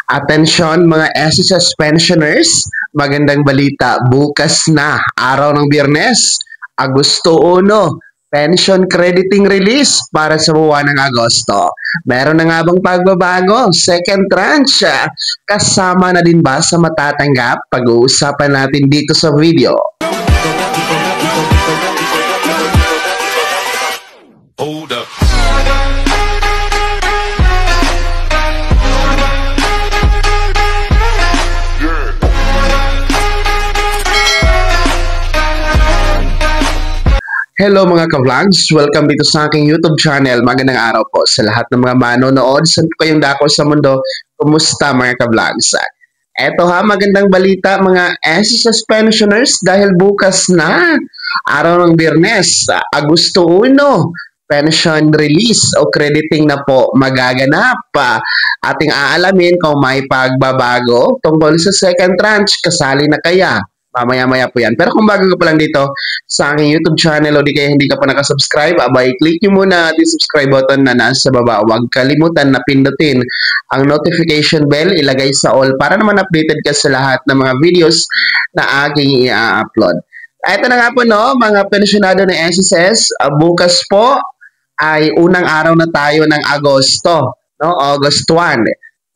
Atensyon mga SSS pensioners, magandang balita, bukas na, araw ng Biyernes, Agosto 1, pension crediting release para sa buwan ng Agosto. Meron na nga bang pagbabago? Second tranche, kasama na din ba sa matatanggap? Pag-uusapan natin dito sa video. Hold up. Hello mga ka-vlogs! Welcome dito sa aking YouTube channel. Magandang araw po sa lahat ng mga manonood. Saan po kayong dako sa mundo? Kumusta mga ka-vlogs? Eto ha, magandang balita mga SSS pensioners dahil bukas na, araw ng Biyernes, Agosto 1, pension release o crediting na po magaganap. Ating aalamin kung may pagbabago tungkol sa second tranche, kasali na kaya? Mamaya-maya po yan. Pero kung bago ka pa lang dito sa aking YouTube channel o di kaya hindi ka pa nakasubscribe, abay, click nyo muna ang subscribe button na nasa baba. Huwag kalimutan na pindutin ang notification bell, ilagay sa all para naman updated ka sa lahat ng mga videos na aking i-upload. Ito na nga po no, mga pensyonado ng SSS, bukas po ay unang araw na tayo ng Agosto, no? August 1.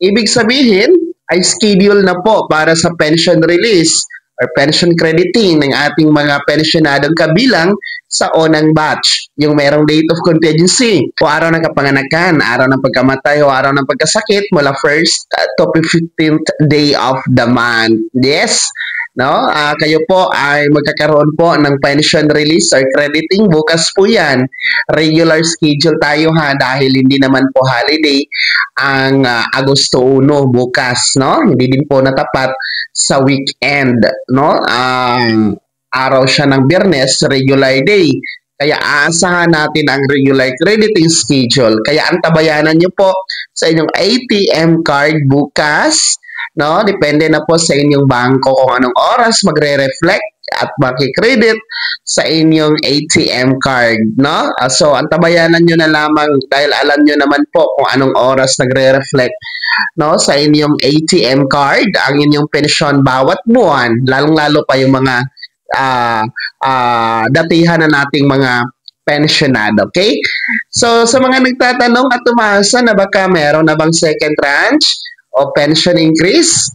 Ibig sabihin ay schedule na po para sa pension release or pension crediting ng ating mga pensyonadong kabilang sa unang batch. Yung merong date of contingency o araw ng kapanganakan, araw ng pagkamatay o araw ng pagkasakit mula 1st to 15th day of the month. Yes, no? Kayo po ay magkakaroon po ng pension release or crediting. Bukas po yan. Regular schedule tayo ha dahil hindi naman po holiday ang Agosto 1 bukas, no? Hindi din po natapat sa weekend, no? Araw siya ng Biyernes, regular day. Kaya aasahan natin ang regular crediting schedule. Kaya antabayanan niyo po sa inyong ATM card bukas, no? Depende na po sa inyong bangko kung anong oras magre-reflect at maki-credit sa inyong ATM card, no? So antabayanan niyo na lamang dahil alam niyo naman po kung anong oras nagre-reflect, no, sa inyong ATM card ang inyong pensyon bawat buwan, lalong-lalo pa yung mga datihan na nating mga pensionado, okay? So sa mga nagtatanong at umasa na baka meron na bang second tranche o pension increase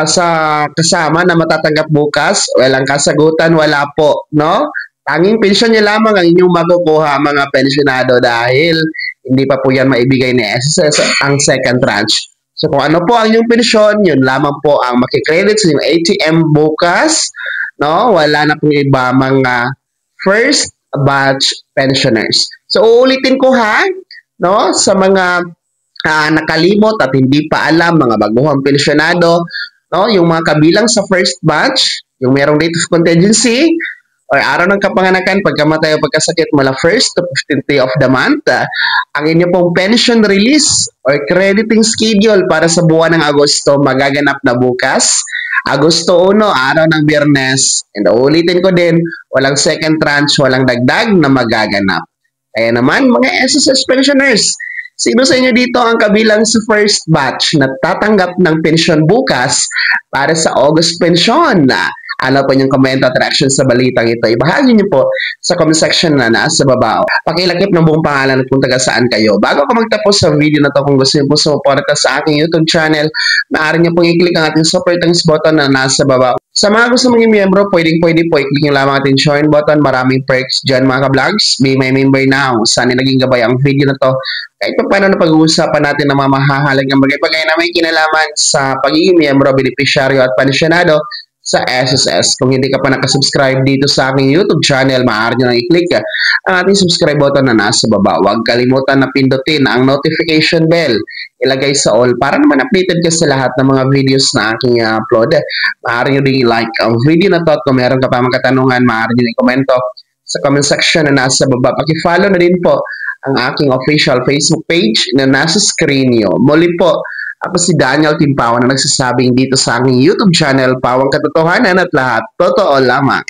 sa kasama na matatanggap bukas, walang kasagutan, wala po, no? Tanging pensyon niya lamang ang inyong makukuha mga pensionado dahil hindi pa po yan maibigay ni SSS ang second tranche. So kung ano po ang inyong pensyon, yun lamang po ang makikredit sa inyong ATM bukas, no? Wala na pong iba mga first batch pensioners. So uulitin ko ha, no? Sa mga nakalimot at hindi pa alam, mga baguhang pensionado, no? Yung mga kabilang sa first batch, yung merong date of contingency, or araw ng kapanganakan, pagkamatay o pagkasakit mula 1st to 15th day of the month, ang inyo pong pension release or crediting schedule para sa buwan ng Agosto magaganap na bukas. Agosto 1, araw ng Biyernes. And ulitin ko din, walang second tranche, walang dagdag na magaganap. Kaya naman, mga SSS pensioners, sino sa inyo dito ang kabilang sa first batch na tatanggap ng pensyon bukas para sa August pension? Ano po yung comment at reaction sa balitang ito? Ibahagi niyo po sa comment section na nasa baba. Pakilakip ng buong pangalan at kung taga saan kayo. Bago ko magtapos sa video na to, kung gusto niyo po sumuporta sa aking YouTube channel, maaari niyo pong i-click ang ating super thanks button na nasa baba. Sa mga gusto maging miyembro, pwede po i-click niyo lamang ating join button. Maraming perks dyan mga ka-vlogs. Be my member now. Sana naging gabay ang video na to. Kahit pa paano na pag-uusapan natin ng mga mahahalagang bagay-bagay na may kinalaman sa pagiging miyembro, benepisyaryo at pensyonado sa SSS. Kung hindi ka pa nakasubscribe dito sa aking YouTube channel, maaari nyo nang i-click ang ating subscribe button na nasa baba. Huwag kalimutan na pindutin ang notification bell. Ilagay sa all para naman updated ka sa lahat ng mga videos na aking upload. Maaari nyo din i-like ang video na to at kung meron ka pa mga katanungan, maaari nyo i-komento sa comment section na nasa baba. Paki-follow na din po ang aking official Facebook page na nasa screen nyo. Muli po, ako si Daniel Timpawan na nagsasabing dito sa aking YouTube channel, Pawang Katotohanan at lahat totoo lamang.